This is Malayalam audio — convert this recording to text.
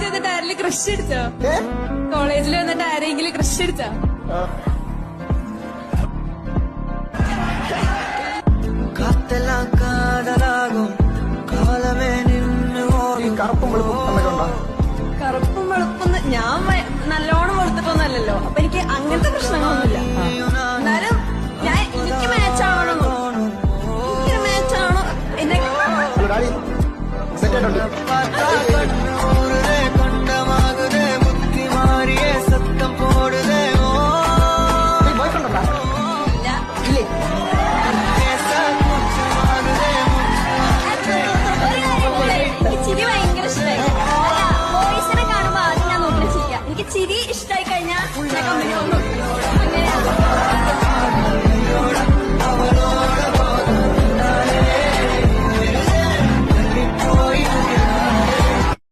കോളേജിൽ വന്നിട്ട് ആരെങ്കിലും കൃഷി അടിച്ചോ? കോളേജിൽ വന്നിട്ട് ആരെങ്കിലും കൃഷി അടിച്ചോ? കാത്തെല്ലാം കാതലാകും കാലമേ നിന്ന് കറുപ്പും വെളുപ്പും കറുപ്പും വെളുപ്പൊന്ന് ഞാൻ നല്ലോണം വെളുത്തിട്ടൊന്നല്ലോ. അപ്പൊ എനിക്ക് അങ്ങനത്തെ പ്രശ്നങ്ങളൊന്നുമില്ല. എന്നാലും ഞാൻ എനിക്ക് മാച്ചാവണമെന്നോ എനിക്കൊരു മാച്ചാണോ എന്നെ സെറ്റ് ആയിട്ടുണ്ട്.